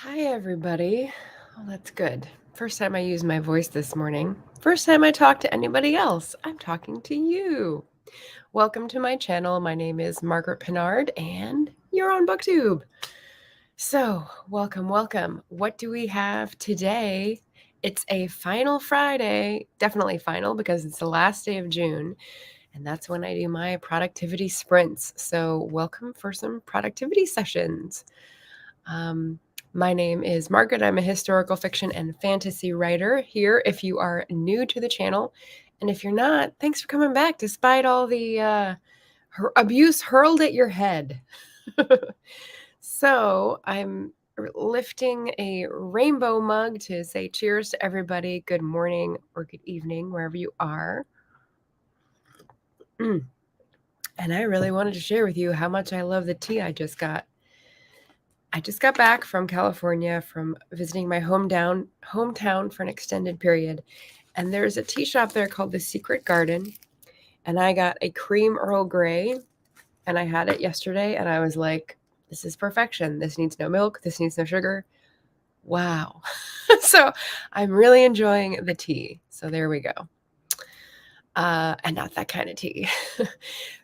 Hi, everybody. Oh, that's good. First time I used my voice this morning. First time I talk to anybody else. I'm talking to you. Welcome to my channel. My name is Margaret Pinard, and you're on BookTube. So, welcome. What do we have today? It's a final Friday, definitely final because it's the last day of June, and that's when I do my productivity sprints. So, welcome for some productivity sessions. My name is Margaret. I'm a historical fiction and fantasy writer here if you are new to the channel. And if you're not, thanks for coming back despite all the abuse hurled at your head. So I'm lifting a rainbow mug to say cheers to everybody. Good morning or good evening, wherever you are. And I really wanted to share with you how much I love the tea I just got. I just got back from California from visiting my hometown for an extended period. And there's a tea shop there called The Secret Garden. And I got a cream Earl Grey, and I had it yesterday, and I was like, this is perfection. This needs no milk. This needs no sugar. Wow. So I'm really enjoying the tea. So there we go. And not that kind of tea.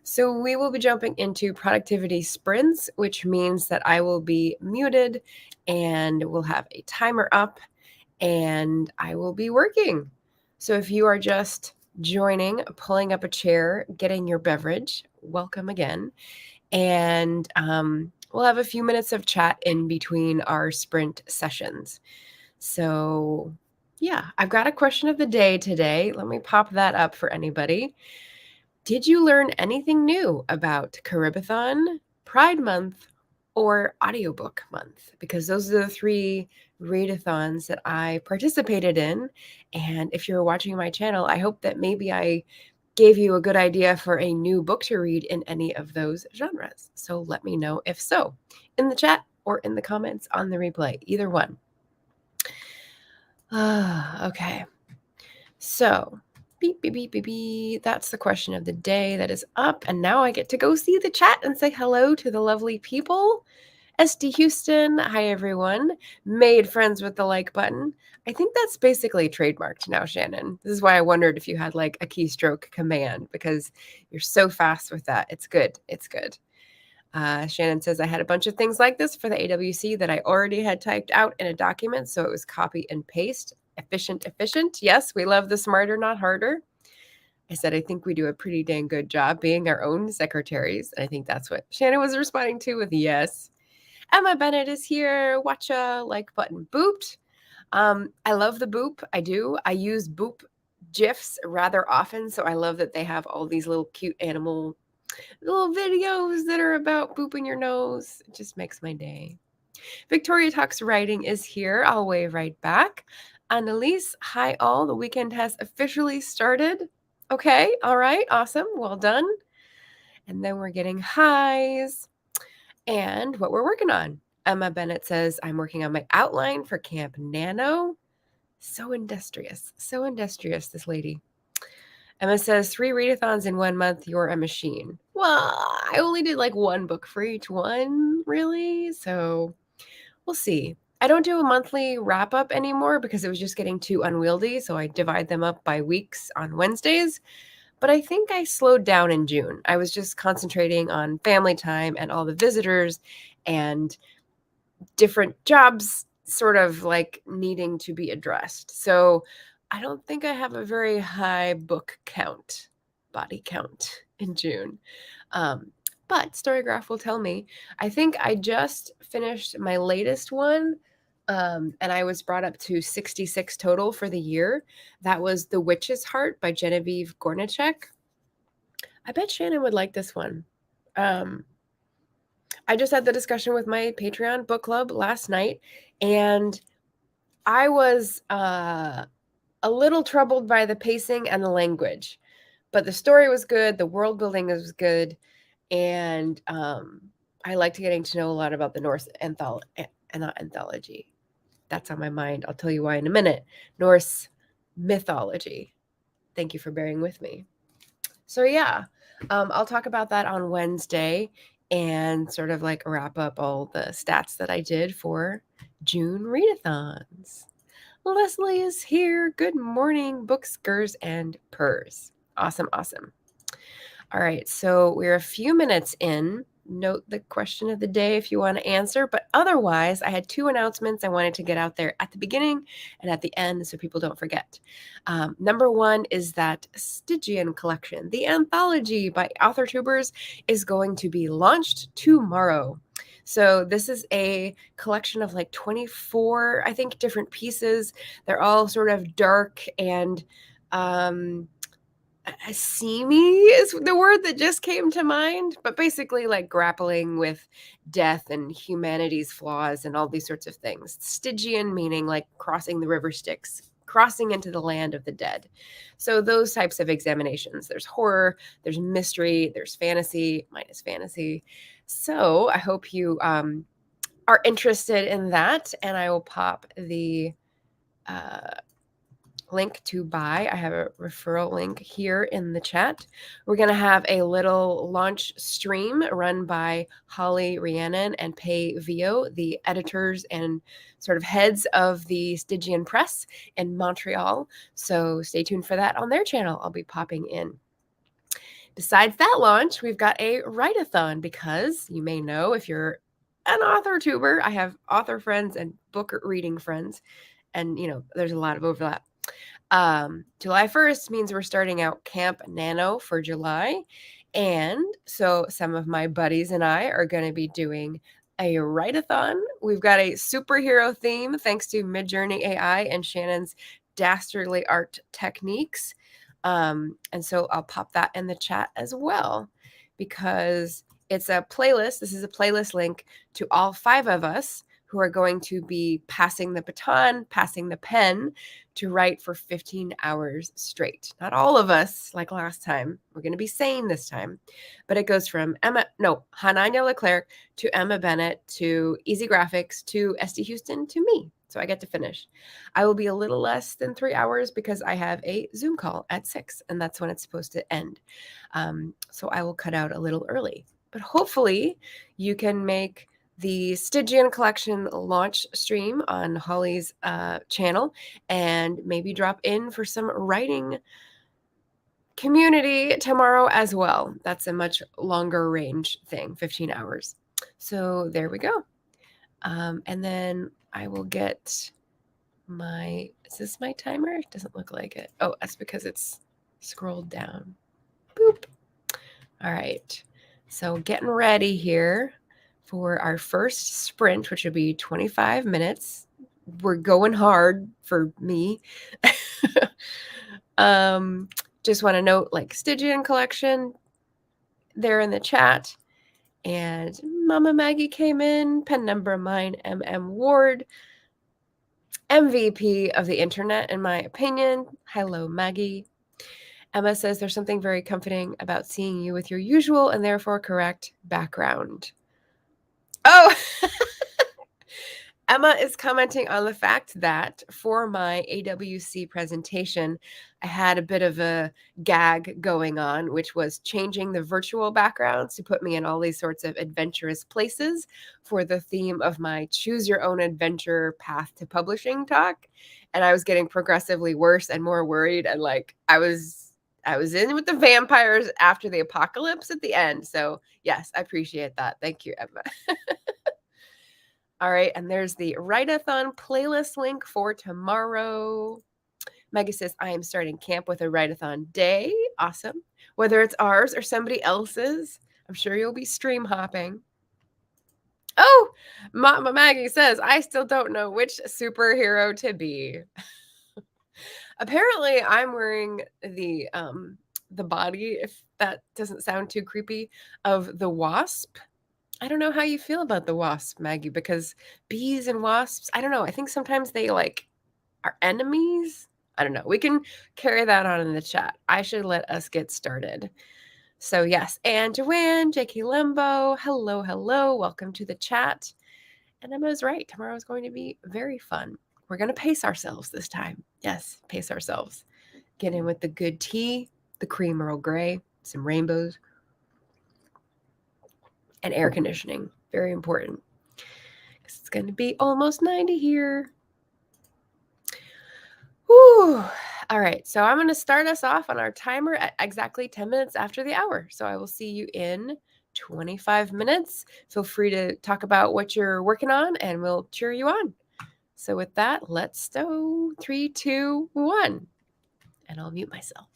So we will be jumping into productivity sprints, which means that I will be muted and we'll have a timer up and I will be working. So if you are just joining, pulling up a chair, getting your beverage, welcome again. And we'll have a few minutes of chat in between our sprint sessions. So yeah, I've got a question of the day today. Let me pop that up for anybody. Did you learn anything new about Caribathon, Pride Month, or Audiobook Month? Because those are the three readathons that I participated in. And if you're watching my channel, I hope that maybe I gave you a good idea for a new book to read in any of those genres. So let me know if so in the chat or in the comments on the replay, either one. Okay. So, beep, beep, beep, beep, beep. That's the question of the day that is up. And now I get to go see the chat and say hello to the lovely people. SD Houston, hi everyone. Made friends with the like button. I think that's basically trademarked now, Shannon. This is why I wondered if you had like a keystroke command because you're so fast with that. It's good. It's good. Shannon says, I had a bunch of things like this for the AWC that I already had typed out in a document, so it was copy and paste. Efficient. Yes, we love the smarter, not harder. I said, I think we do a pretty dang good job being our own secretaries. And I think that's what Shannon was responding to with yes. Emma Bennett is here. Watcha, like button booped. I love the boop. I do. I use boop GIFs rather often, so I love that they have all these little cute animal little videos that are about booping your nose. It just makes my day. Victoria Talks Writing is here. I'll wave right back. Annalise, hi all. The weekend has officially started. Okay, all right, awesome. Well done. And then we're getting highs and what we're working on. Emma Bennett says, I'm working on my outline for Camp Nano. So industrious, this lady. Emma says, 3 readathons in 1 month, you're a machine. Well, I only did like 1 book for each one, really. So we'll see. I don't do a monthly wrap up anymore because it was just getting too unwieldy. So I divide them up by weeks on Wednesdays. But I think I slowed down in June. I was just concentrating on family time and all the visitors and different jobs sort of like needing to be addressed. So I don't think I have a very high book count, body count in June. But Storygraph will tell me. I think I just finished my latest one, and I was brought up to 66 total for the year. That was The Witch's Heart by Genevieve Gornichek. I bet Shannon would like this one. I just had the discussion with my Patreon book club last night, and I was a little troubled by the pacing and the language, but the story was good. The world building was good. And I liked getting to know a lot about the Norse anthology. That's on my mind. I'll tell you why in a minute. Norse mythology. Thank you for bearing with me. So yeah, I'll talk about that on Wednesday. and sort of like wrap up all the stats that I did for June readathons. Leslie is here. Good morning, bookskers and purrs. Awesome, awesome. All right, so we're a few minutes in. Note the question of the day if you want to answer, but otherwise, I had 2 announcements I wanted to get out there at the beginning and at the end so people don't forget. Number 1 is that Stygian collection, the anthology by AuthorTubers, is going to be launched tomorrow. So this is a collection of like 24, I think, different pieces. They're all sort of dark and seamy is the word that just came to mind, but basically like grappling with death and humanity's flaws and all these sorts of things. Stygian meaning like crossing the river Styx, crossing into the land of the dead. So those types of examinations. There's horror, there's mystery, there's fantasy, minus fantasy. So I hope you are interested in that, and I will pop the link to buy. I have a referral link here in the chat. We're going to have a little launch stream run by Holly Rhiannon and Pei Vio, the editors and sort of heads of the Stygian Press in Montreal. So stay tuned for that on their channel. I'll be popping in. Besides that launch, we've got a write-a-thon because you may know if you're an author tuber, I have author friends and book reading friends, and there's a lot of overlap. July 1st means we're starting out Camp Nano for July. And so some of my buddies and I are going to be doing a write-a-thon. We've got a superhero theme thanks to Midjourney AI and Shannon's dastardly art techniques. And so I'll pop that in the chat as well because it's a playlist. This is a playlist link to all 5 of us who are going to be passing the baton, passing the pen to write for 15 hours straight. Not all of us like last time. We're going to be sane this time. But it goes from Hananya Leclerc to Emma Bennett to Easy Graphics to SD Houston to me. So I get to finish. I will be a little less than 3 hours because I have a Zoom call at 6, and that's when it's supposed to end. So I will cut out a little early. But hopefully you can make the Stygian collection launch stream on Holly's channel and maybe drop in for some writing community tomorrow as well. That's a much longer range thing, 15 hours. So there we go. And then I will get is this my timer? It doesn't look like it. Oh, that's because it's scrolled down. Boop. All right. So getting ready here for our first sprint, which will be 25 minutes. We're going hard for me. Just want to note, like, Stygian collection there in the chat. And Mama Maggie came in, pen number mine, MM Ward, MVP of the internet, in my opinion. Hello, Maggie. Emma says there's something very comforting about seeing you with your usual and therefore correct background. Oh, Emma is commenting on the fact that for my AWC presentation, I had a bit of a gag going on, which was changing the virtual backgrounds to put me in all these sorts of adventurous places for the theme of my choose your own adventure path to publishing talk. And I was getting progressively worse and more worried. And like, I was in with the vampires after the apocalypse at the end. So yes, I appreciate that. Thank you, Emma. All right, and there's the write-a-thon playlist link for tomorrow. Maggie says, I am starting camp with a write-a-thon day. Awesome. Whether it's ours or somebody else's, I'm sure you'll be stream hopping. Oh, Mama Maggie says, I still don't know which superhero to be. Apparently, I'm wearing the body, if that doesn't sound too creepy, of the Wasp. I don't know how you feel about the Wasp, Maggie, because bees and wasps, I don't know. I think sometimes they like are enemies. I don't know. We can carry that on in the chat. I should let us get started. So yes, and Joanne, J.K. Lembo, hello, hello. Welcome to the chat. And Emma's right. Tomorrow is going to be very fun. We're going to pace ourselves this time. Yes, pace ourselves. Get in with the good tea, the cream Earl Grey, some rainbows. and air conditioning. Very important. It's going to be almost 90 here. Whew. All right, so I'm going to start us off on our timer at exactly 10 minutes after the hour. So I will see you in 25 minutes. Feel free to talk about what you're working on and we'll cheer you on. So with that, let's go. 3, 2, 1. And I'll mute myself.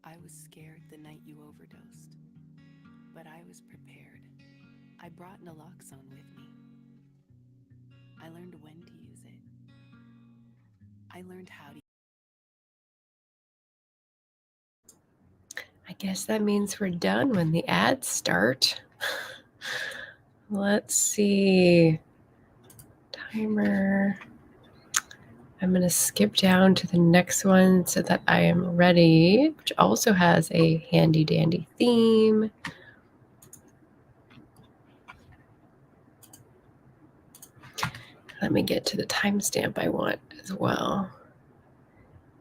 I was scared the night you overdosed, but I was prepared. I brought naloxone with me. I learned when to use it. I learned how to. I guess that means we're done when the ads start. Let's see. Timer. I'm going to skip down to the next one so that I am ready, which also has a handy dandy theme. Let me get to the timestamp I want as well.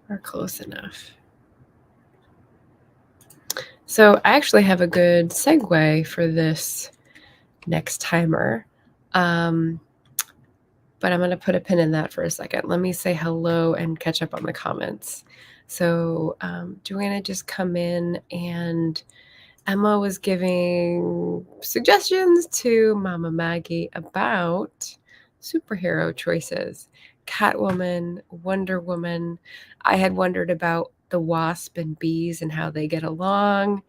We're close enough. So I actually have a good segue for this next timer. But I'm going to put a pin in that for a second. Let me say hello and catch up on the comments. So Joanna just come in, and Emma was giving suggestions to Mama Maggie about superhero choices. Catwoman, Wonder Woman. I had wondered about the Wasp and Bees and how they get along.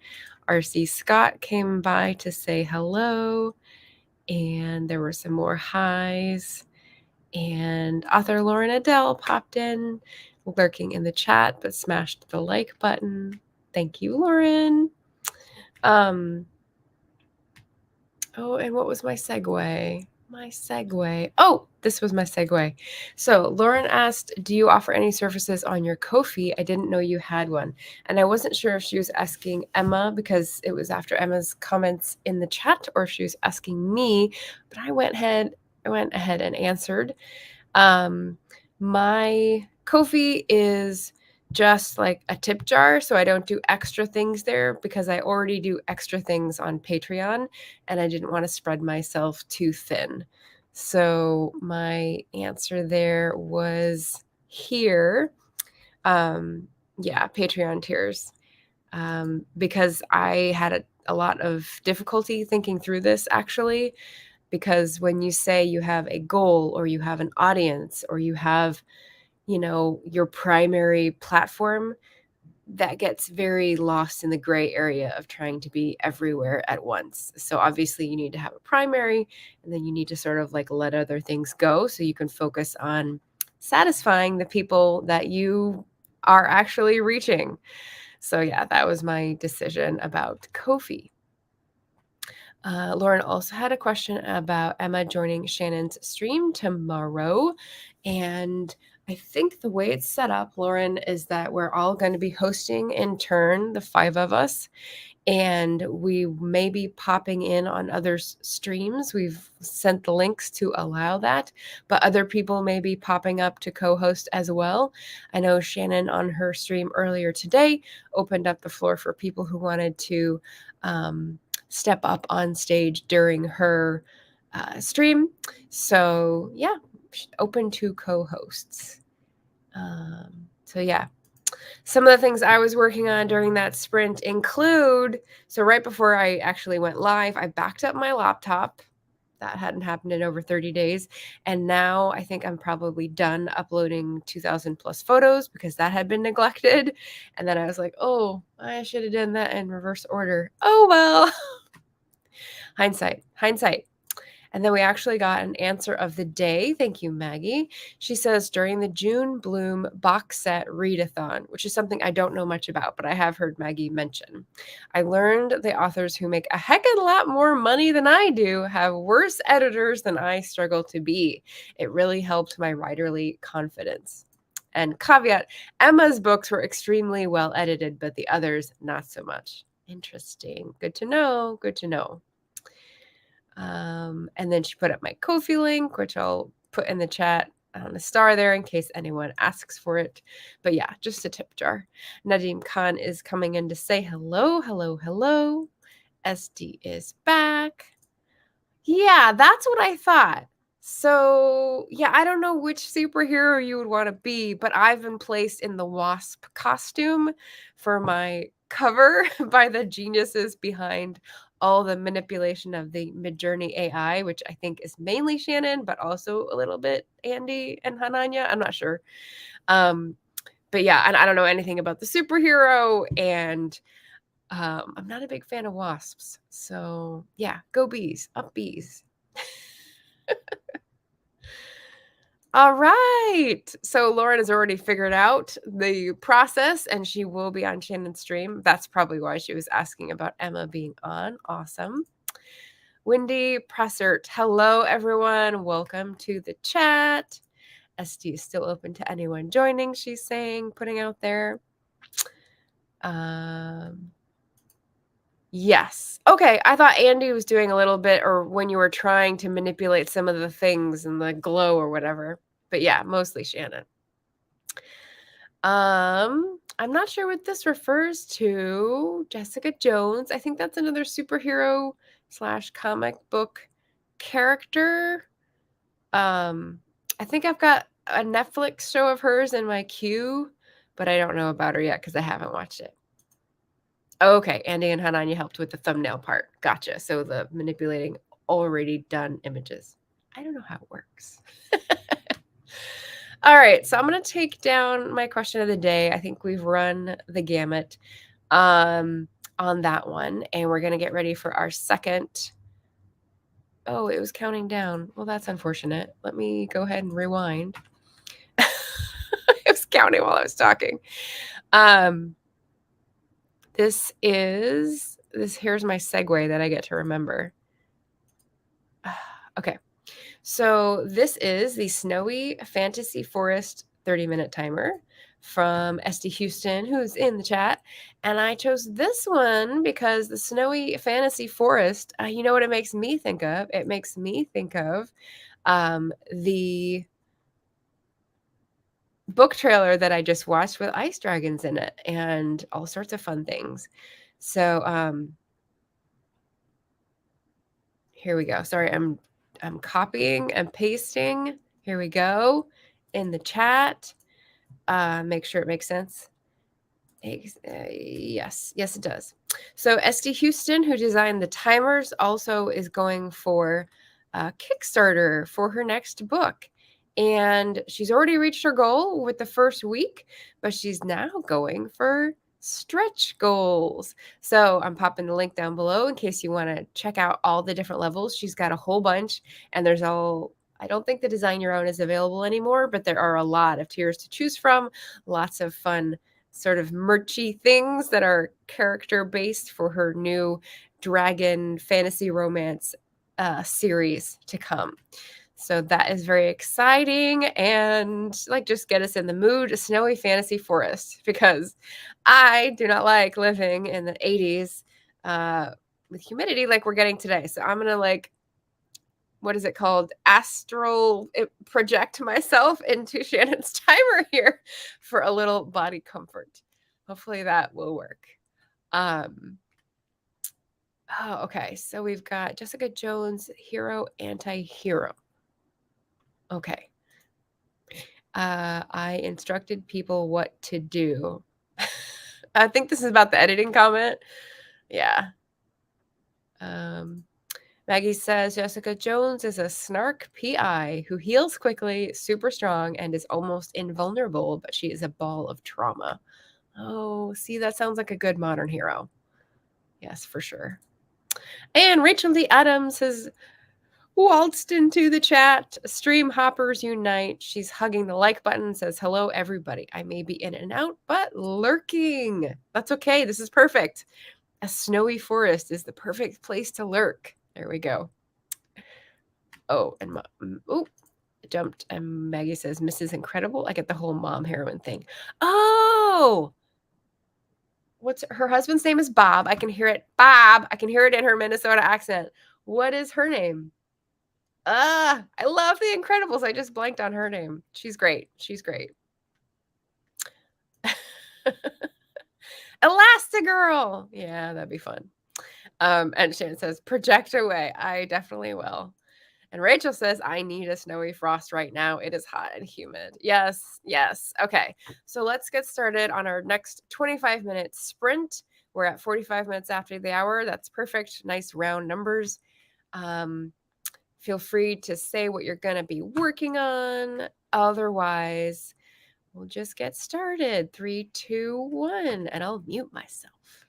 RC Scott came by to say hello, and there were some more highs. And author Lauren Adele popped in, lurking in the chat, but smashed the like button. Thank you, Lauren. Oh, and what was my segue? Oh, this was my segue. So Lauren asked, do you offer any services on your Ko-fi? I didn't know you had one. And I wasn't sure if she was asking Emma because it was after Emma's comments in the chat, or if she was asking me, but I went ahead and answered. My Ko-fi is just like a tip jar, so I don't do extra things there because I already do extra things on Patreon, and I didn't want to spread myself too thin. So my answer there was here. Patreon tiers. Because I had a lot of difficulty thinking through this, actually, because when you say you have a goal, or you have an audience, or you have, your primary platform, that gets very lost in the gray area of trying to be everywhere at once. So obviously you need to have a primary, and then you need to sort of like let other things go so you can focus on satisfying the people that you are actually reaching. So yeah, that was my decision about Ko-fi. Lauren also had a question about Emma joining Shannon's stream tomorrow. And I think the way it's set up, Lauren, is that we're all going to be hosting in turn, the 5 of us, and we may be popping in on others' streams. We've sent the links to allow that, but other people may be popping up to co-host as well. I know Shannon on her stream earlier today opened up the floor for people who wanted to step up on stage during her stream. So yeah, open to co-hosts. So yeah, some of the things I was working on during that sprint include, so right before I actually went live, I backed up my laptop. That hadn't happened in over 30 days. And now I think I'm probably done uploading 2,000 plus photos because that had been neglected. And then I was like, oh, I should have done that in reverse order. Oh, well. Hindsight. And then we actually got an answer of the day. Thank you, Maggie. She says, during the June Bloom box set readathon, which is something I don't know much about, but I have heard Maggie mention. I learned the authors who make a heck of a lot more money than I do have worse editors than I struggle to be. It really helped my writerly confidence. And caveat, Emma's books were extremely well edited, but the others not so much. Interesting. Good to know. And then she put up my Ko-fi link, which I'll put in the chat on a star there in case anyone asks for it. But yeah, just a tip jar. Nadim Khan is coming in to say hello. SD is back. Yeah, that's what I thought. So, yeah, I don't know which superhero you would want to be, but I've been placed in the Wasp costume for my cover by the geniuses behind all the manipulation of the Midjourney AI, which I think is mainly Shannon, but also a little bit Andy and Hananya. I'm not sure. but yeah, and I don't know anything about the superhero, and I'm not a big fan of wasps. So yeah, go bees, up bees. All right. So Lauren has already figured out the process and she will be on Shannon's stream. That's probably why she was asking about Emma being on. Awesome. Wendy Pressert. Hello, everyone. Welcome to the chat. SD is still open to anyone joining, she's saying, putting out there. Yes. Okay. I thought Andy was doing a little bit, or when you were trying to manipulate some of the things and the glow or whatever. But yeah, mostly Shannon. I'm not sure what this refers to. Jessica Jones. I think that's another superhero / comic book character. I think I've got a Netflix show of hers in my queue, but I don't know about her yet because I haven't watched it. Okay, Andy and Hananya helped with the thumbnail part. Gotcha. So the manipulating already done images. I don't know how it works. All right, so I'm going to take down my question of the day. I think we've run the gamut on that one, and we're going to get ready for our second. Oh, it was counting down. Well, that's unfortunate. Let me go ahead and rewind. It was counting while I was talking. Here's my segue that I get to remember. Okay. So this is the Snowy Fantasy Forest 30-minute timer from SD Houston, who's in the chat. And I chose this one because the Snowy Fantasy Forest, you know what it makes me think of? It makes me think of the book trailer that I just watched with ice dragons in it and all sorts of fun things. So here we go. Sorry, I'm copying and pasting. Here we go in the chat. Make sure it makes sense. Yes, it does. So SD Houston, who designed the timers, also is going for a Kickstarter for her next book. And she's already reached her goal with the first week, but she's now going for stretch goals. So I'm popping the link down below in case you want to check out all the different levels. She's got a whole bunch, and I don't think the Design Your Own is available anymore, but there are a lot of tiers to choose from. Lots of fun sort of merchy things that are character based for her new dragon fantasy romance series to come. So that is very exciting, and just get us in the mood. A Snowy Fantasy Forest, because I do not like living in the 80s with humidity like we're getting today. So I'm gonna what is it called? Astral project myself into Shannon's timer here for a little body comfort. Hopefully that will work. Okay. So we've got Jessica Jones, hero, anti-hero. Okay. I instructed people what to do. I think this is about the editing comment. Yeah. Maggie says Jessica Jones is a snark PI who heals quickly, super strong, and is almost invulnerable, but she is a ball of trauma. Oh, see, that sounds like a good modern hero. Yes, for sure. And Rachel D. Adams has waltzed into the chat. Stream hoppers unite. She's hugging the like button, says, hello, everybody. I may be in and out, but lurking. That's okay. This is perfect. A snowy forest is the perfect place to lurk. There we go. Oh, and jumped. And Maggie says, Mrs. Incredible. I get the whole mom heroine thing. Oh, what's her husband's name is Bob. I can hear it. Bob. I can hear it in her Minnesota accent. What is her name? I love The Incredibles. I just blanked on her name. She's great. She's great. Elastigirl. Yeah, that'd be fun. And Shannon says, project away. I definitely will. And Rachel says, I need a snowy frost right now. It is hot and humid. Yes, yes. Okay, so let's get started on our next 25-minute sprint. We're at 45 minutes after the hour. That's perfect. Nice round numbers. Feel free to say what you're going to be working on. Otherwise, We'll just get started. Three, two, one, and I'll mute myself.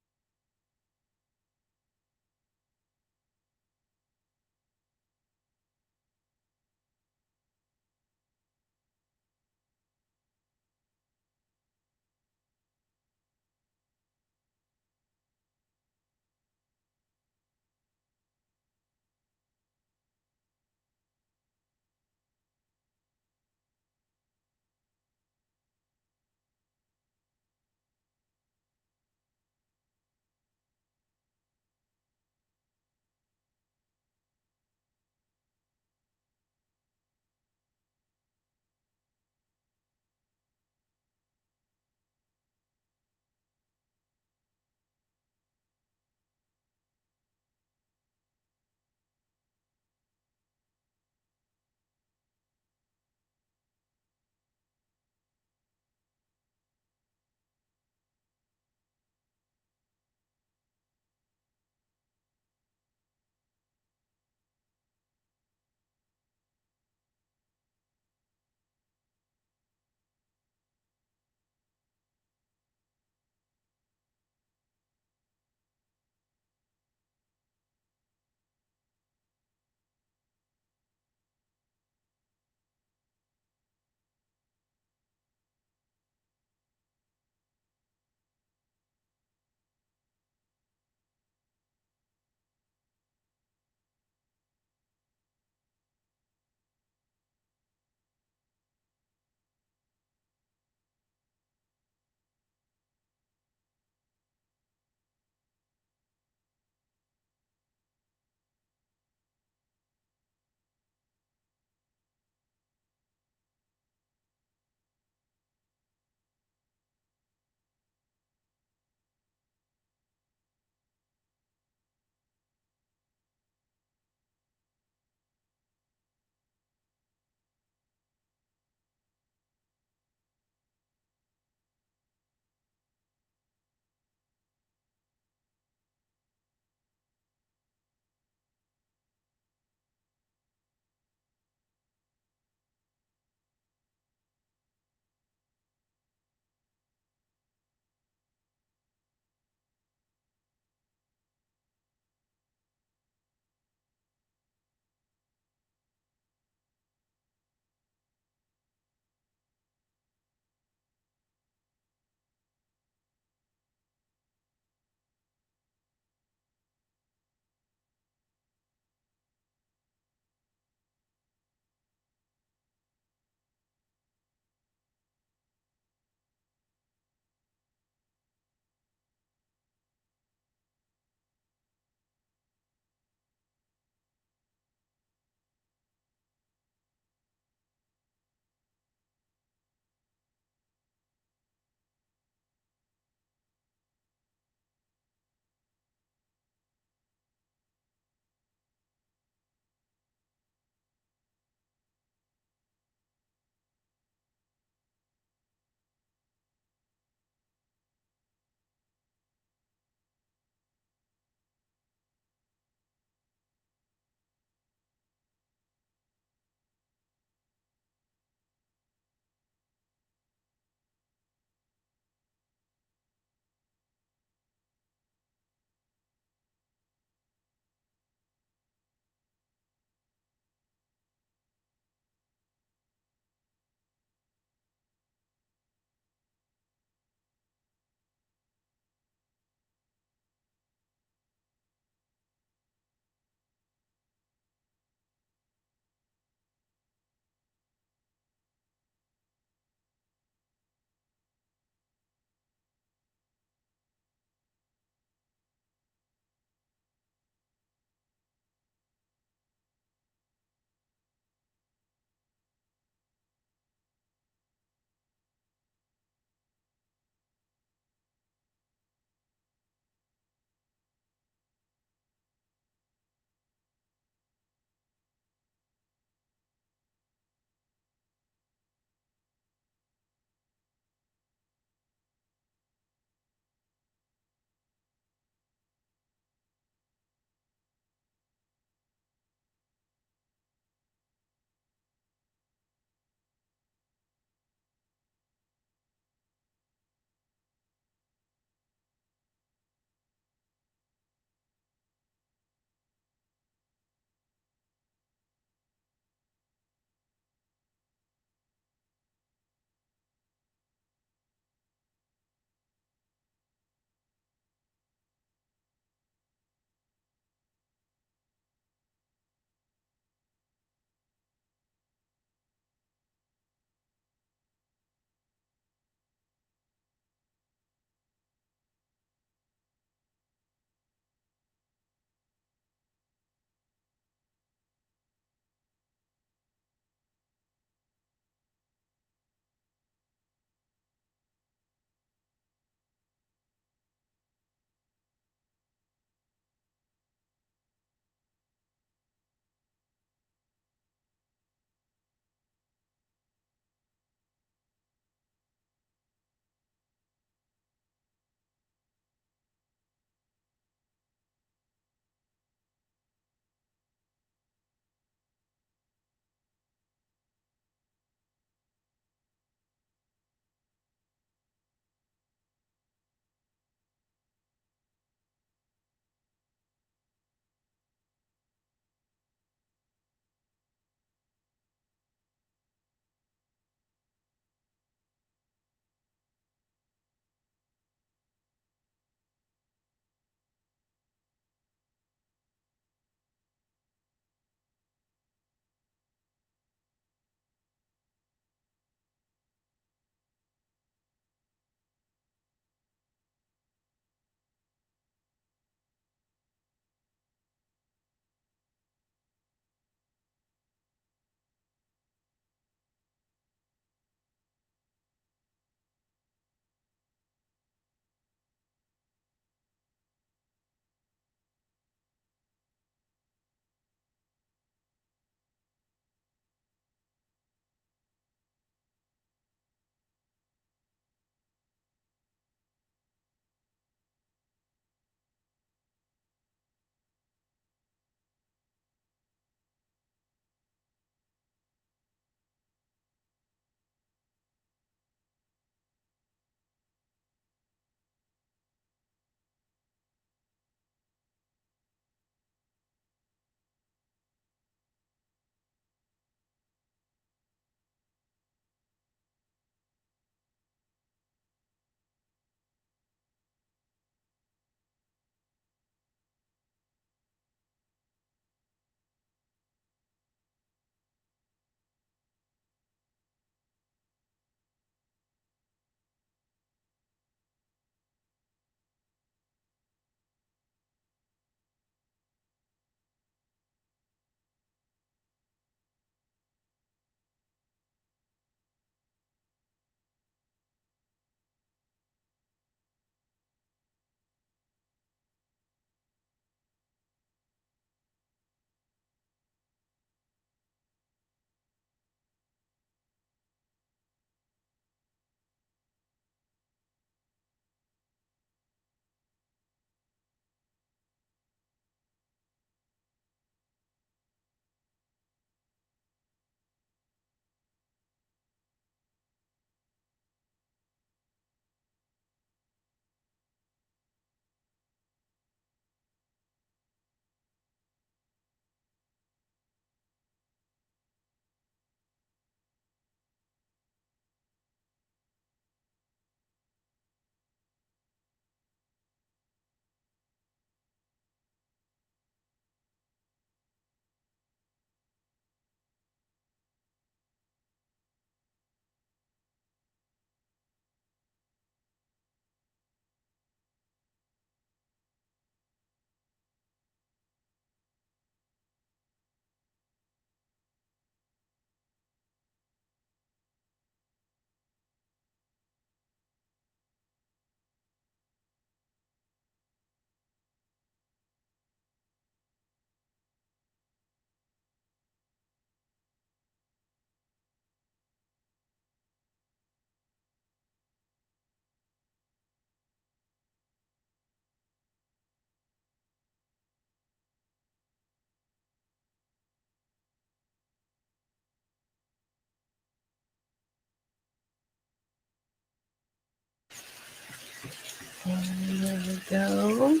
And there we go.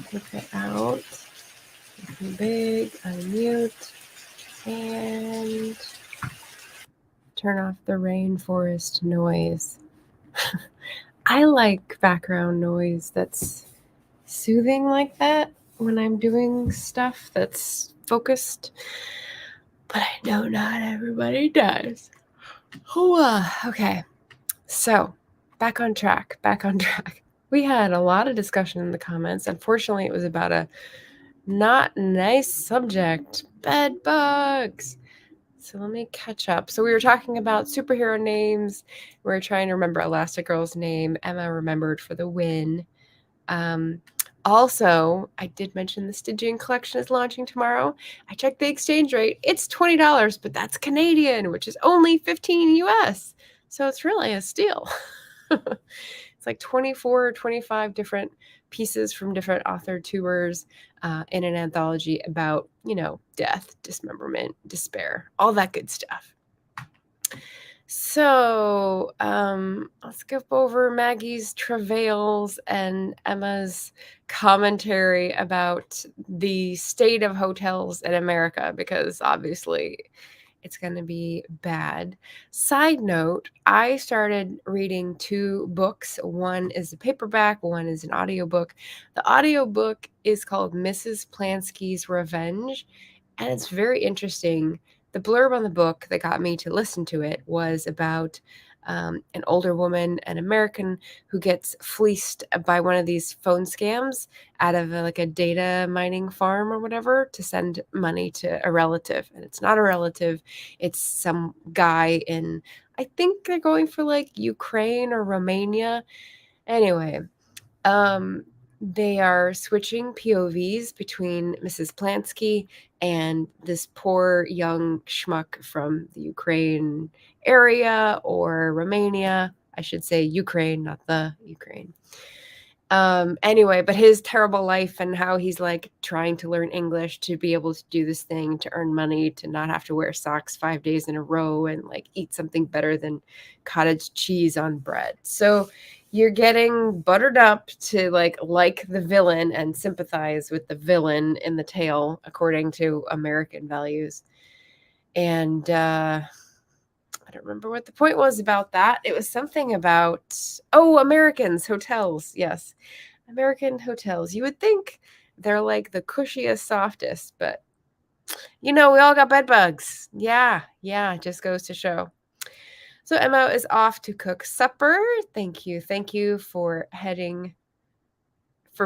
Click it out. Make it big. Unmute. And turn off the rainforest noise. I like background noise that's soothing like that when I'm doing stuff that's focused, but I know not everybody does. Okay, so back on track. We had a lot of discussion in the comments. Unfortunately, it was about a not nice subject, bed bugs. So let me catch up. So we were talking about superhero names. We were trying to remember Elastigirl's name. Emma remembered for the win. Also, I did mention the Stygian collection is launching tomorrow. I checked the exchange rate. It's $20, but that's Canadian, which is only 15 US. So it's really a steal. It's like 24 or 25 different pieces from different author tours in an anthology about, death, dismemberment, despair, all that good stuff. So I'll skip over Maggie's travails and Emma's commentary about the state of hotels in America, because obviously it's going to be bad. Side note, I started reading 2 books. One is a paperback, one is an audiobook. The audiobook is called Mrs. Plansky's Revenge, and it's very interesting. The blurb on the book that got me to listen to it was about an older woman, an American, who gets fleeced by one of these phone scams out of a data mining farm or whatever to send money to a relative. And it's not a relative, it's some guy in, I think they're going for Ukraine or Romania. Anyway, they are switching POVs between Mrs. Plansky and this poor young schmuck from the Ukraine area, or Romania. I should say Ukraine, not the Ukraine. Anyway, but his terrible life and how he's trying to learn English to be able to do this thing, to earn money, to not have to wear socks 5 days in a row and eat something better than cottage cheese on bread. So you're getting buttered up to like the villain and sympathize with the villain in the tale according to American values. And I don't remember what the point was about that. It was something about, Americans, hotels. Yes. American hotels. You would think they're the cushiest, softest, but we all got bed bugs. Yeah. Just goes to show. So Emma is off to cook supper. Thank you for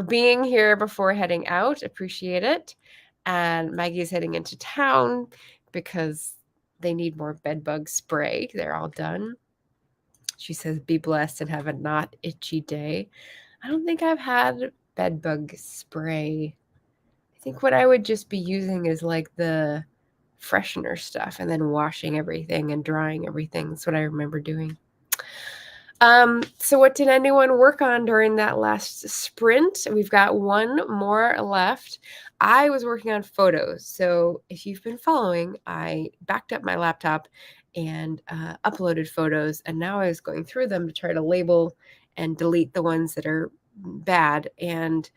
being here before heading out. Appreciate it. And Maggie's heading into town because they need more bed bug spray. They're all done. She says, be blessed and have a not itchy day. I don't think I've had bed bug spray. I think what I would just be using is the freshener stuff and then washing everything and drying everything. That's what I remember doing. So what did anyone work on during that last sprint? We've got one more left. I was working on photos. So if you've been following, I backed up my laptop and uploaded photos. And now I was going through them to try to label and delete the ones that are bad. And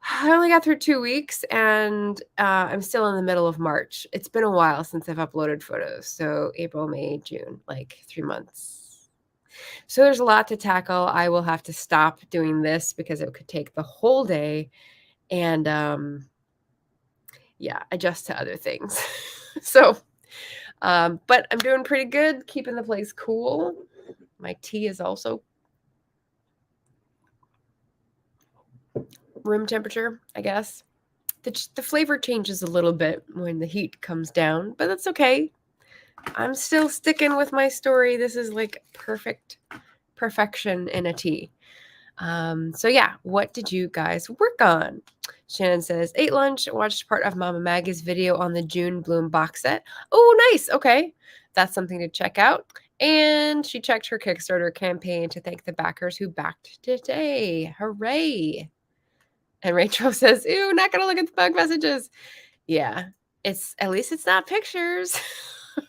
I only got through 2 weeks, and I'm still in the middle of March. It's been a while since I've uploaded photos. So April, May, June, 3 months. So there's a lot to tackle. I will have to stop doing this because it could take the whole day and adjust to other things. So, but I'm doing pretty good, keeping the place cool. My tea is also room temperature, I guess. The flavor changes a little bit when the heat comes down, but that's okay. I'm still sticking with my story. This is perfection in a tea. So yeah, what did you guys work on? Shannon says, ate lunch, watched part of Mama Maggie's video on the June Bloom box set. Oh, nice. Okay. That's something to check out. And she checked her Kickstarter campaign to thank the backers who backed today. Hooray. And Rachel says, ew, not going to look at the bug messages. Yeah, at least it's not pictures.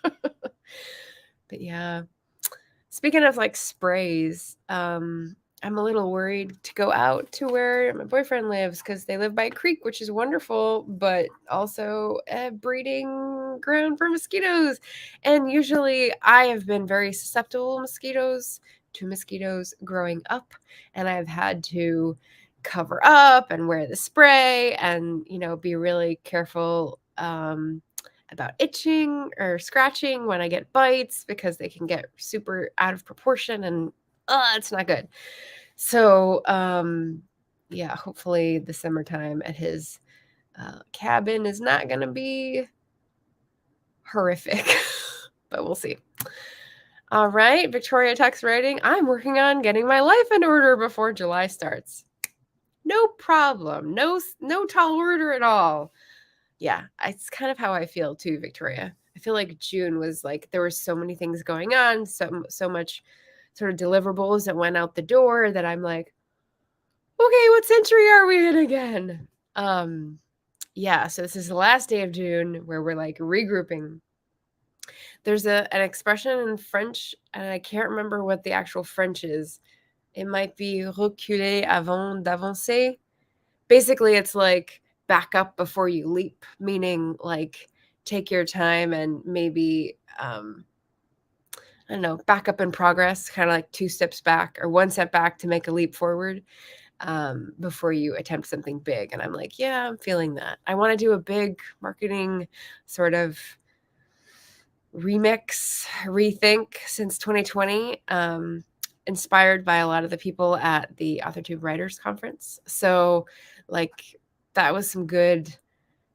But yeah, speaking of sprays, I'm a little worried to go out to where my boyfriend lives because they live by a creek, which is wonderful, but also a breeding ground for mosquitoes. And usually I have been very susceptible to mosquitoes growing up, and I've had to cover up and wear the spray and, be really careful about itching or scratching when I get bites because they can get super out of proportion and it's not good. So, yeah, hopefully the summertime at his cabin is not going to be horrific, but we'll see. All right, Victoria Tuck's writing. I'm working on getting my life in order before July starts. No problem. No tall order at all. Yeah, it's kind of how I feel too, Victoria. I feel like June was like there were so many things going on, so much sort of deliverables that went out the door that I'm like, okay, what century are we in again? Yeah, so this is the last day of June where we're like regrouping. There's an expression in French, and I can't remember what the actual French is. It might be reculer avant d'avancer. Basically, it's like back up before you leap, meaning like take your time and maybe I don't know, back up in progress, kind of like 2 steps back or 1 step back to make a leap forward. Before you attempt something big. And I'm like, yeah, I'm feeling that. I want to do a big marketing sort of remix, rethink since 2020, inspired by a lot of the people at the AuthorTube Writers Conference. So, like, that was some good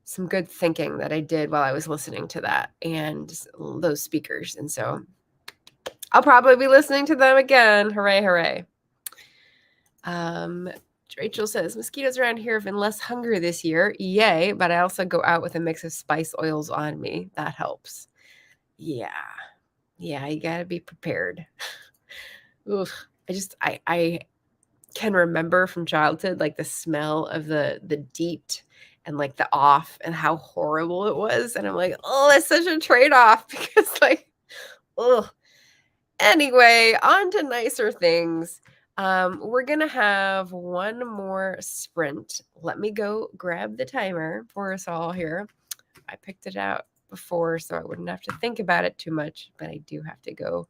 thinking that I did while I was listening to that and those speakers. And so I'll probably be listening to them again. Hooray, hooray. Rachel says, mosquitoes around here have been less hungry this year. Yay, but I also go out with a mix of spice oils on me. That helps. Yeah. Yeah, you gotta be prepared. Oof. I can remember from childhood like the smell of the DEET and like the off and how horrible it was. And I'm like, oh, it's such a trade-off because like, ugh. Anyway, on to nicer things. We're gonna have one more sprint. Let me go grab the timer for us all here. I picked it out before, so I wouldn't have to think about it too much, but I do have to go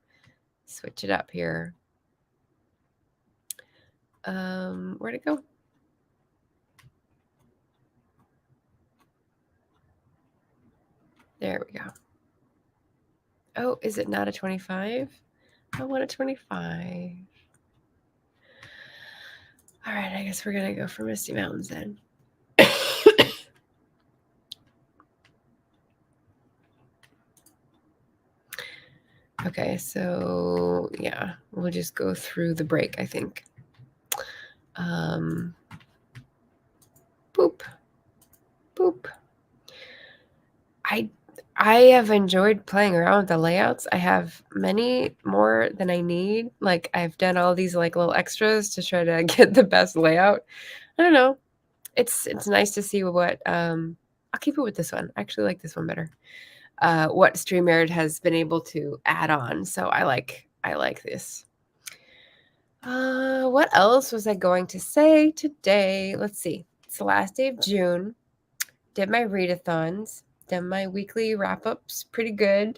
switch it up here. Where'd it go? There we go. Oh, is it not a 25? I want a 25. All right, I guess we're gonna go for Misty Mountains then. Okay, so yeah, we'll just go through the break, I think. Boop. Boop. I have enjoyed playing around with the layouts. I have many more than I need. Like I've done all these like little extras to try to get the best layout. I don't know. It's nice to see what I'll keep it with this one. I actually like this one better. What StreamYard has been able to add on. So I like this. What else was I going to say today? Let's see. It's the last day of June. Did my readathons. Done my weekly wrap-ups pretty good.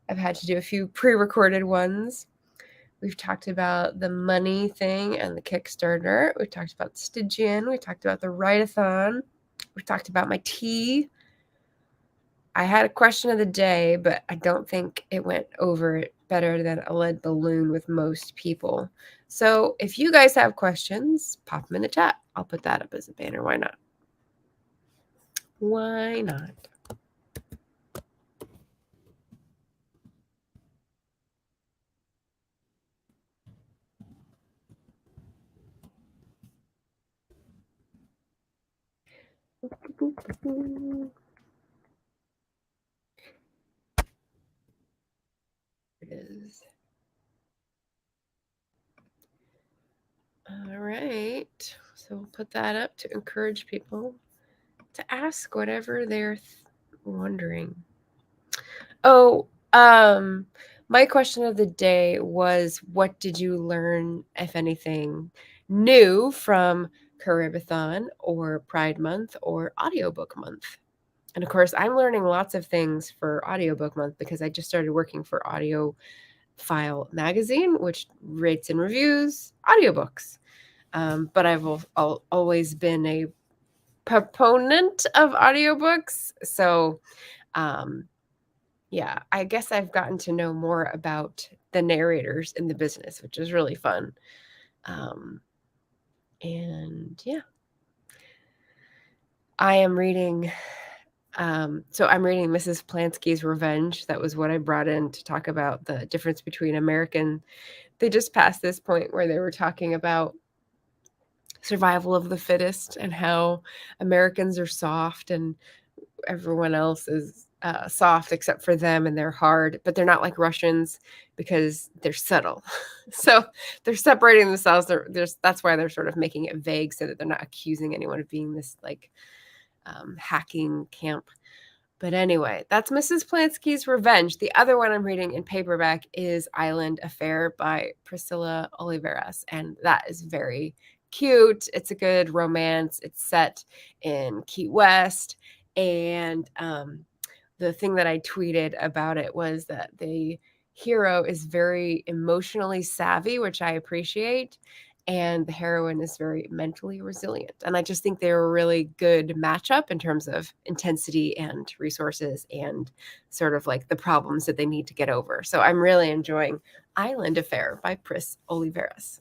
I've had to do a few pre-recorded ones. We've talked about the money thing and the Kickstarter. We've talked about Stygian. We talked about the write-a-thon. We've talked about my tea. I had a question of the day, but I don't think it went over better than a lead balloon with most people. So if you guys have questions, pop them in the chat. I'll put that up as a banner. Why not? Why not? It is. All right. So we'll put that up to encourage people to ask whatever they're wondering. Oh, My question of the day was, what did you learn, if anything, new from Caribathon or Pride Month or Audiobook Month? And of course, I'm learning lots of things for Audiobook Month because I just started working for Audiophile Magazine, which rates and reviews audiobooks. But I've always been a proponent of audiobooks. So, um, yeah, I guess I've gotten to know more about the narrators in the business, which is really fun. Um, and yeah, I am reading. So I'm reading Mrs. Plansky's Revenge. That was what I brought in to talk about the difference between American. They just passed this point where they were talking about survival of the fittest and how Americans are soft and everyone else is soft except for them, and they're hard, but they're not like Russians because they're subtle. So they're separating themselves. That's why they're sort of making it vague so that they're not accusing anyone of being this like hacking camp. But anyway, that's Mrs. Plansky's Revenge. The other one I'm reading in paperback is Island Affair by Priscilla Oliveras, and that is very cute. It's a good romance. It's set in Key West, and the thing that I tweeted about it was that the hero is very emotionally savvy, which I appreciate, and the heroine is very mentally resilient. And I just think they're a really good matchup in terms of intensity and resources and sort of like the problems that they need to get over. So I'm really enjoying Island Affair by Pris Oliveras.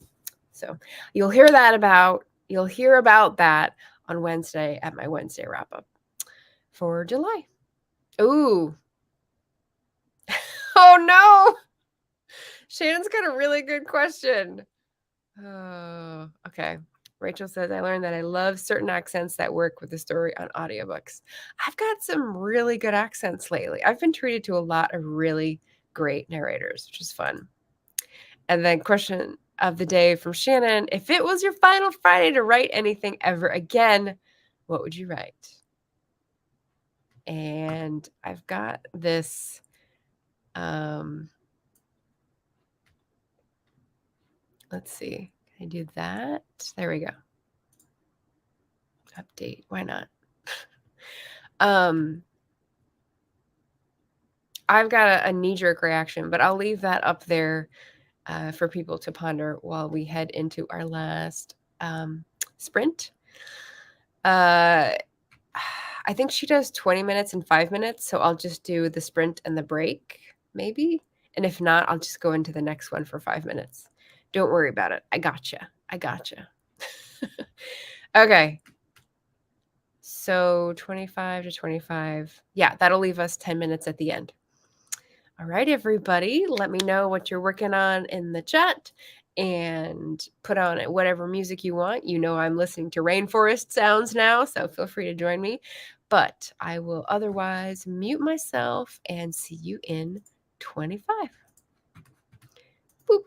So you'll hear about that on Wednesday at my Wednesday wrap up for July. Ooh. Oh no. Shannon's got a really good question. Oh, okay. Rachel says, I learned that I love certain accents that work with the story on audiobooks. I've got some really good accents lately. I've been treated to a lot of really great narrators, which is fun. And then question of the day from Shannon, if it was your final Friday to write anything ever again, what would you write? And I've got this let's see. Can I do that? There we go. Update. Why not? I've got a knee-jerk reaction, but I'll leave that up there for people to ponder while we head into our last sprint. I think she does 20 minutes and 5 minutes, so I'll just do the sprint and the break, maybe. And if not, I'll just go into the next one for 5 minutes. Don't worry about it. I gotcha. Okay. So 25 to 25. Yeah, that'll leave us 10 minutes at the end. All right, everybody, let me know what you're working on in the chat and put on whatever music you want. You know I'm listening to rainforest sounds now, so feel free to join me. But I will otherwise mute myself and see you in 25. Boop.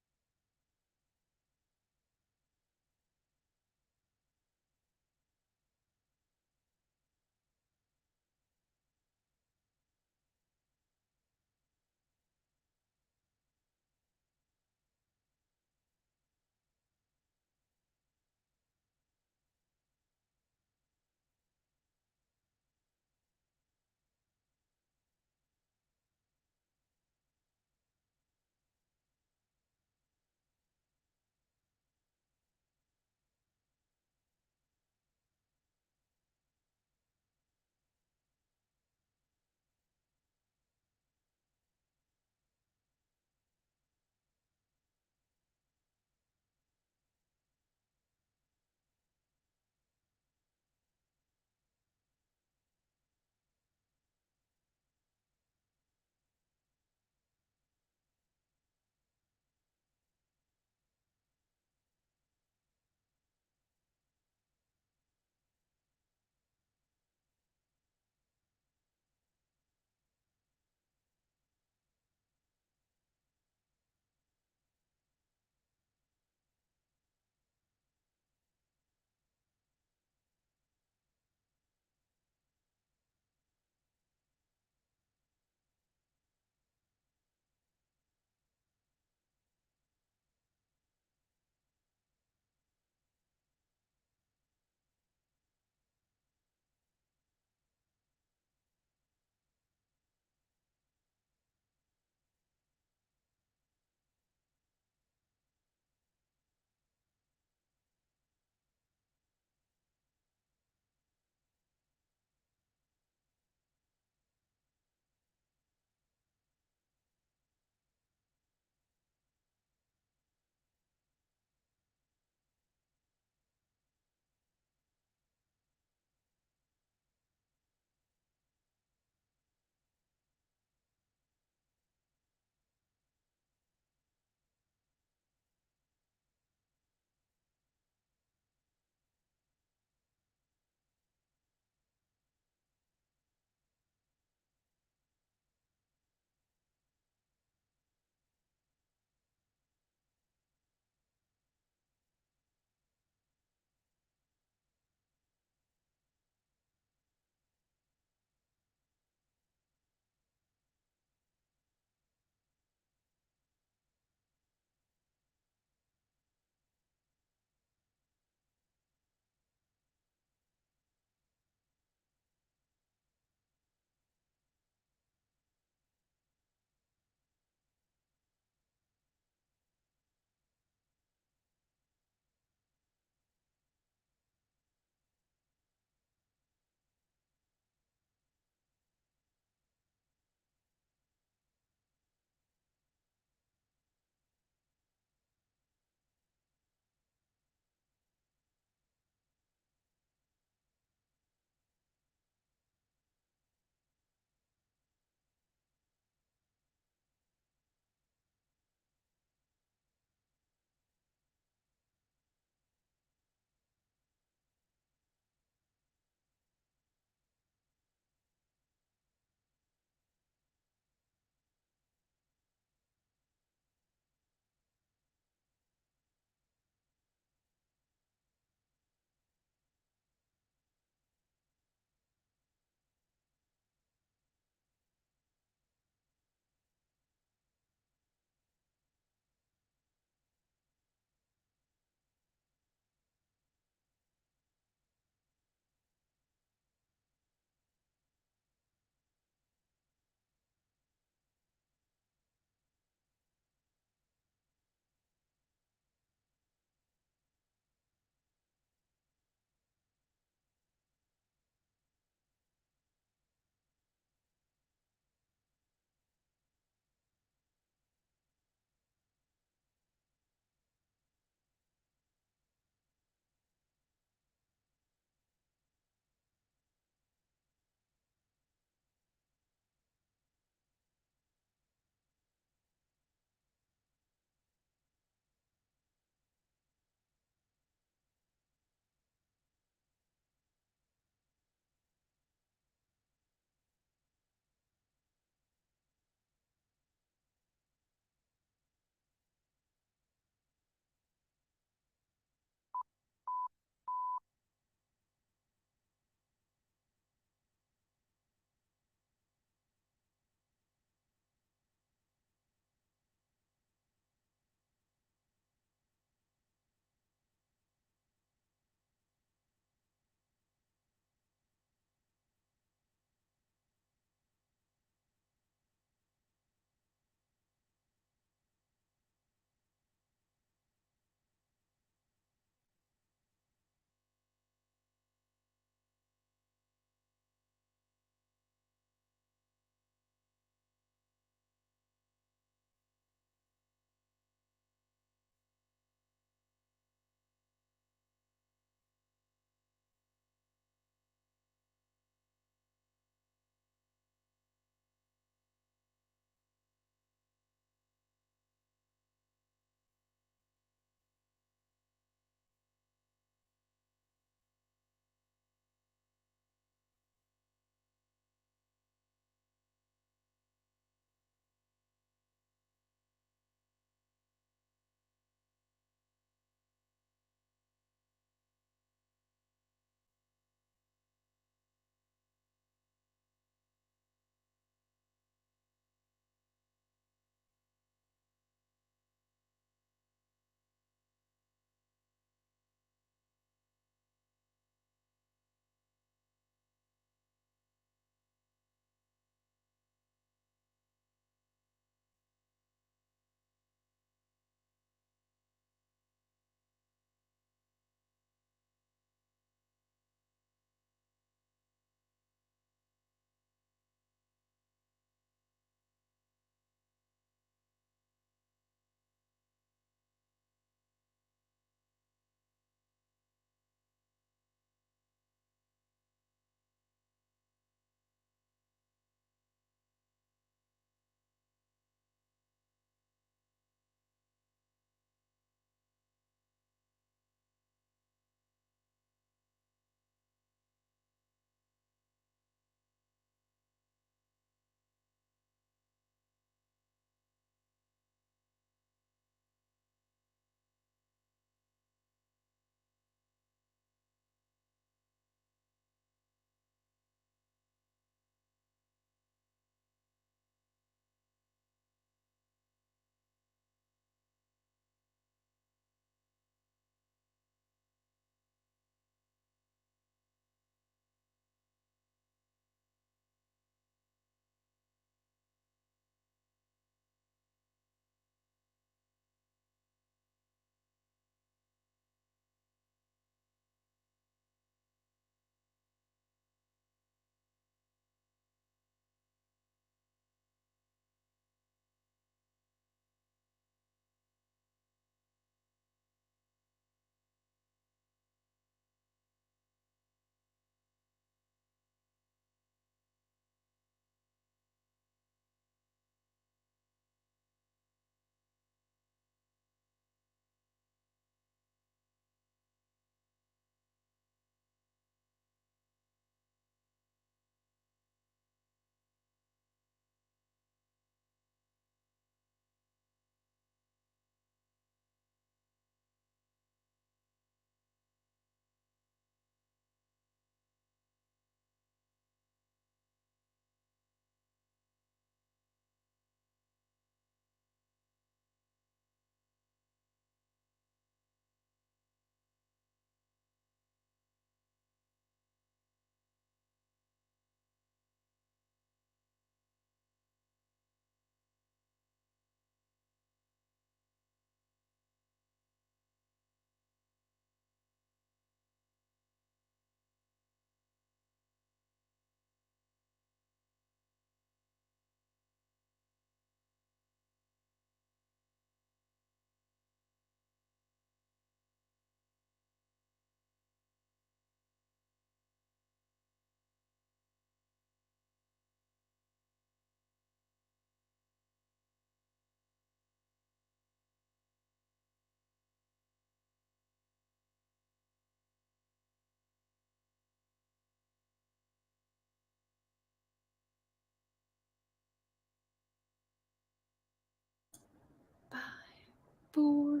4,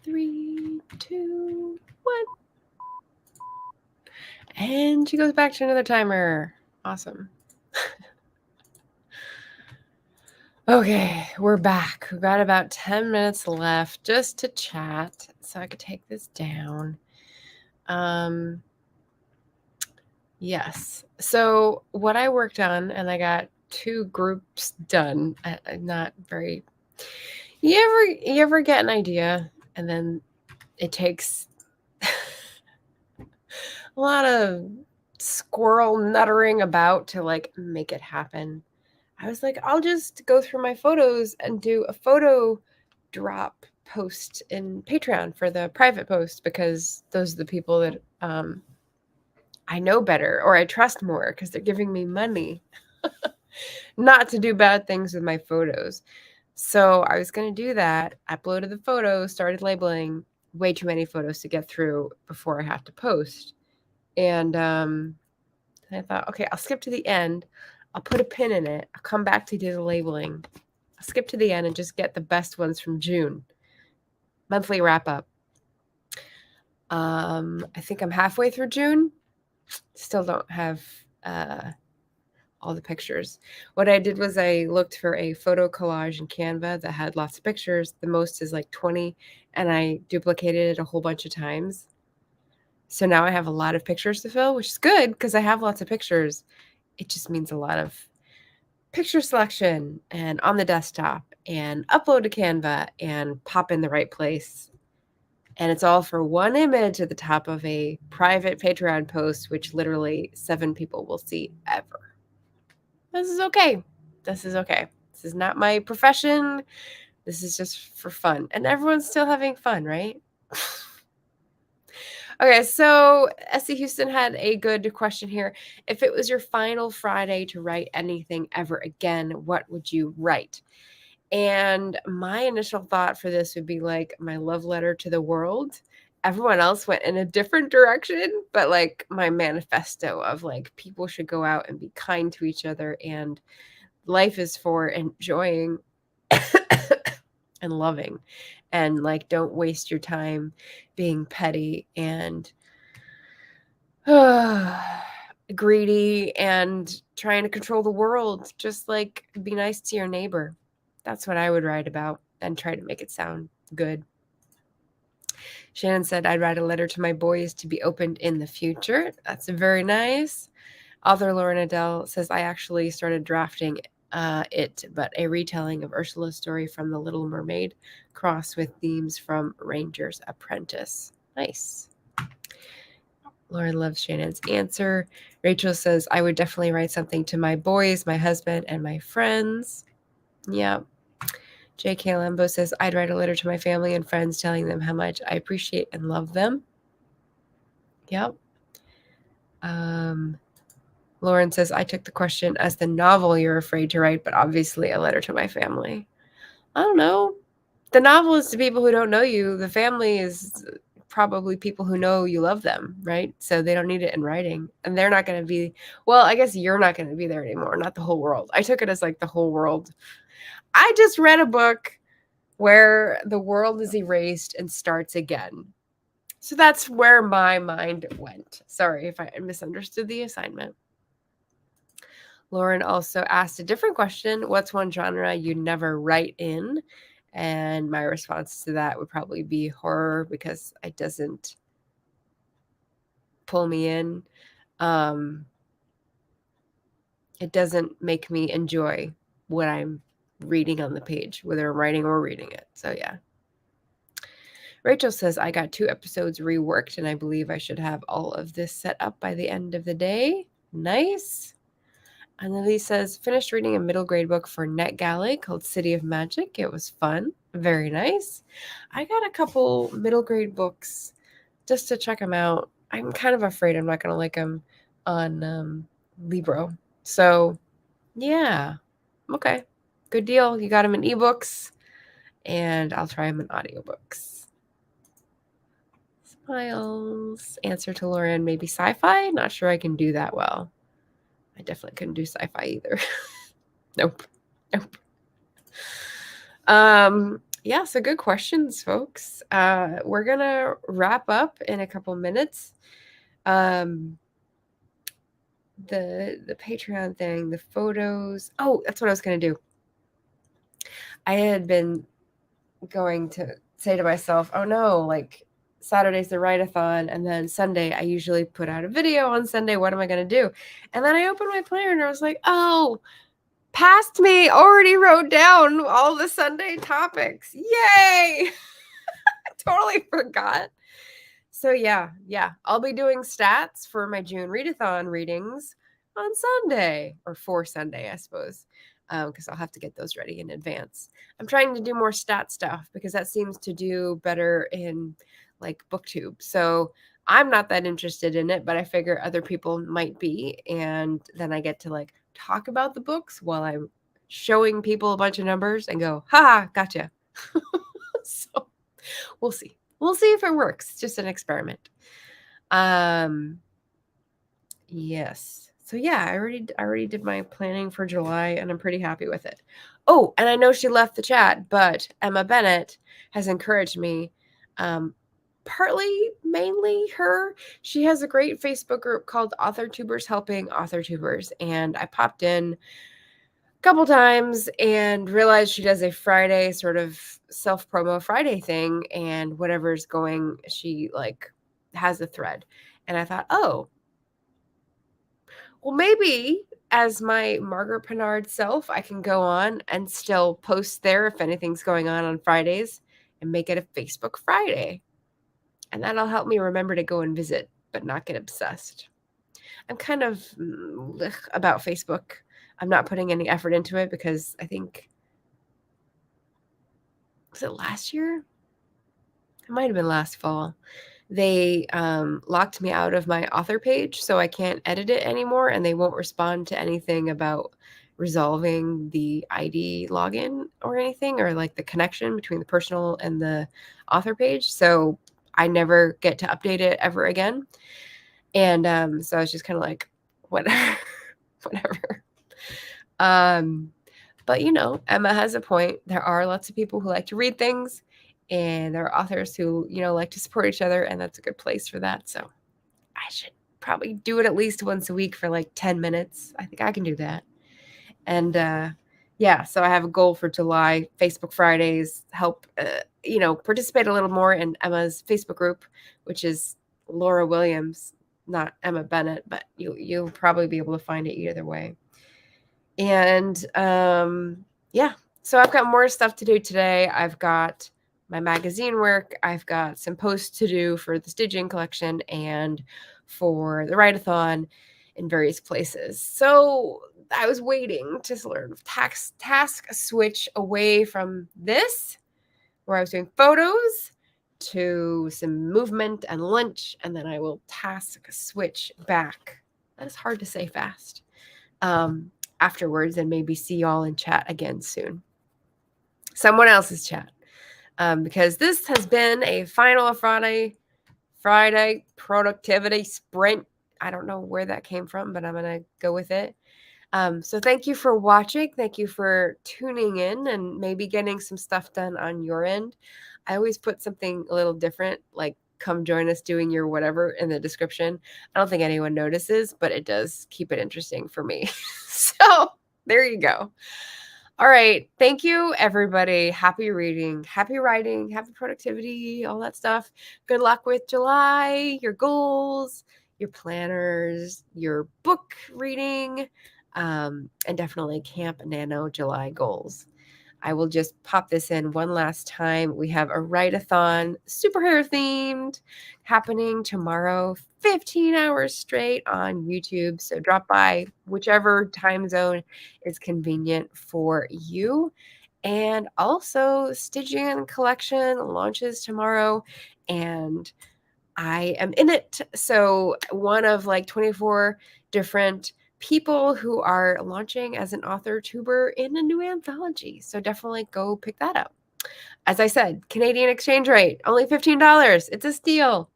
3, 2, 1. And she goes back to another timer. Awesome. Okay, we're back. We've got about 10 minutes left just to chat, so I could take this down. Yes. So what I worked on, and I got 2 groups done. I'm not very. You ever get an idea, and then it takes a lot of squirrel nuttering about to like make it happen. I was like, I'll just go through my photos and do a photo drop post in Patreon for the private post, because those are the people that I know better or I trust more because they're giving me money not to do bad things with my photos. So I was going to do that, uploaded the photos, started labeling. Way too many photos to get through before I have to post. And I thought, okay, I'll skip to the end. I'll put a pin in it. I'll come back to do the labeling. I'll skip to the end and just get the best ones from June. Monthly wrap up. I think I'm halfway through June. Still don't have all the pictures. What I did was I looked for a photo collage in Canva that had lots of pictures. The most is like 20, and I duplicated it a whole bunch of times. So now I have a lot of pictures to fill, which is good because I have lots of pictures. It just means a lot of picture selection and on the desktop and upload to Canva and pop in the right place. And it's all for one image at the top of a private Patreon post, which literally 7 people will see ever. This is okay. This is okay. This is not my profession. This is just for fun. And everyone's still having fun, right? Okay, so Essie Houston had a good question here. If it was your final Friday to write anything ever again, what would you write? And my initial thought for this would be like my love letter to the world. Everyone else went in a different direction, but like my manifesto of like people should go out and be kind to each other, and life is for enjoying and loving, and like don't waste your time being petty and greedy and trying to control the world. Just like be nice to your neighbor. That's what I would write about and try to make it sound good. Shannon said, I'd write a letter to my boys to be opened in the future. That's very nice. Author Lauren Adele says, I actually started drafting it, but a retelling of Ursula's story from The Little Mermaid, crossed with themes from Ranger's Apprentice. Nice. Lauren loves Shannon's answer. Rachel says, I would definitely write something to my boys, my husband, and my friends. Yeah. J.K. Lambo says, I'd write a letter to my family and friends telling them how much I appreciate and love them. Yep. Lauren says, I took the question as the novel you're afraid to write, but obviously a letter to my family. I don't know. The novel is to people who don't know you. The family is probably people who know you love them, right? So they don't need it in writing. And they're not going to be, well, I guess you're not going to be there anymore, not the whole world. I took it as like the whole world. I just read a book where the world is erased and starts again. So that's where my mind went. Sorry if I misunderstood the assignment. Lauren also asked a different question. What's one genre you never write in? And my response to that would probably be horror, because it doesn't pull me in. It doesn't make me enjoy what I'm reading on the page, whether I'm writing or reading it. So yeah. Rachel says, I got 2 episodes reworked, and I believe I should have all of this set up by the end of the day. Nice. And Lily says, finished reading a middle grade book for NetGalley called City of Magic. It was fun. Very nice. I got a couple middle grade books just to check them out. I'm kind of afraid I'm not going to like them on Libro. So, yeah. Okay. Good deal. You got them in ebooks, and I'll try them in audiobooks. Smiles. Answer to Lauren, maybe sci-fi? Not sure I can do that well. I definitely couldn't do sci-fi either. Nope. Yeah, so good questions, folks. We're gonna wrap up in a couple minutes. The Patreon thing, the photos. Oh, that's what I was gonna do. I had been going to say to myself, oh no, like Saturday's the write-a-thon, and then Sunday I usually put out a video on Sunday. What am I gonna do? And then I opened my planner and I was like, oh, past me already wrote down all the Sunday topics. Yay! I totally forgot. So yeah, I'll be doing stats for my June readathon readings on Sunday, or for Sunday, I suppose, because I'll have to get those ready in advance. I'm trying to do more stat stuff because that seems to do better in like BookTube. So I'm not that interested in it, but I figure other people might be, and then I get to like talk about the books while I'm showing people a bunch of numbers and go, ha, gotcha. So we'll see. We'll see if it works. It's just an experiment. Yes. So yeah, I already did my planning for July and I'm pretty happy with it. Oh, and I know she left the chat, but Emma Bennett has encouraged me, partly, mainly her. She has a great Facebook group called Author Tubers Helping Author Tubers, and I popped in couple times and realized she does a Friday sort of self-promo Friday thing, and whatever's going, she like has a thread. And I thought, oh, well, maybe as my Margaret Pennard self, I can go on and still post there if anything's going on Fridays and make it a Facebook Friday. And that'll help me remember to go and visit, but not get obsessed. I'm kind of about Facebook. I'm not putting any effort into it because I think, was it last year? It might have been last fall. They locked me out of my author page, so I can't edit it anymore, and they won't respond to anything about resolving the ID login or anything, or like the connection between the personal and the author page. So I never get to update it ever again. And so I was just kind of like, whatever, whatever. But you know, Emma has a point. There are lots of people who like to read things, and there are authors who, you know, like to support each other, and that's a good place for that. So I should probably do it at least once a week for like 10 minutes. I think I can do that. And yeah, so I have a goal for July. Facebook Fridays help, you know, participate a little more in Emma's Facebook group, which is Laura Williams, not Emma Bennett, but you'll probably be able to find it either way. And yeah, so I've got more stuff to do today. I've got my magazine work. I've got some posts to do for the stitching collection and for the write-a-thon in various places. So I was waiting to sort of task switch away from this, where I was doing photos, to some movement and lunch, and then I will task switch back. That is hard to say fast. Afterwards, and maybe see y'all in chat again soon. Someone else's chat. Because this has been a final Friday productivity sprint. I don't know where that came from, but I'm going to go with it. So thank you for watching. Thank you for tuning in and maybe getting some stuff done on your end. I always put something a little different, like come join us doing your whatever in the description. I don't think anyone notices, but it does keep it interesting for me. So there you go. All right. Thank you, everybody. Happy reading, happy writing, happy productivity, all that stuff. Good luck with July, your goals, your planners, your book reading, and definitely Camp Nano July goals. I will just pop this in one last time. We have a write-a-thon, superhero themed, happening tomorrow, 15 hours straight on YouTube. So drop by whichever time zone is convenient for you. And also, Stygian Collection launches tomorrow, and I am in it. So one of like 24 different people who are launching as an author tuber in a new anthology. So definitely go pick that up. As I said, Canadian exchange rate, only $15. It's a steal.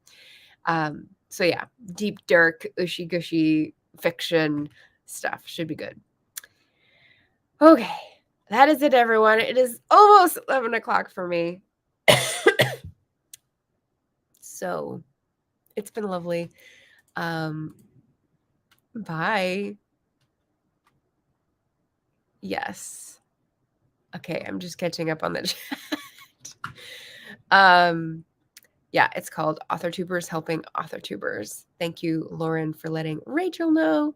So yeah, deep, dark, ushy gushy fiction stuff should be good. Okay. that is it, everyone. It is almost 11 o'clock for me. So it's been lovely. Bye. Yes. Okay, I'm just catching up on the chat. Yeah, it's called AuthorTubers Helping AuthorTubers. Thank you, Lauren, for letting Rachel know.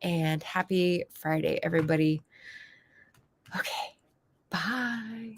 And happy Friday, everybody. Okay, bye.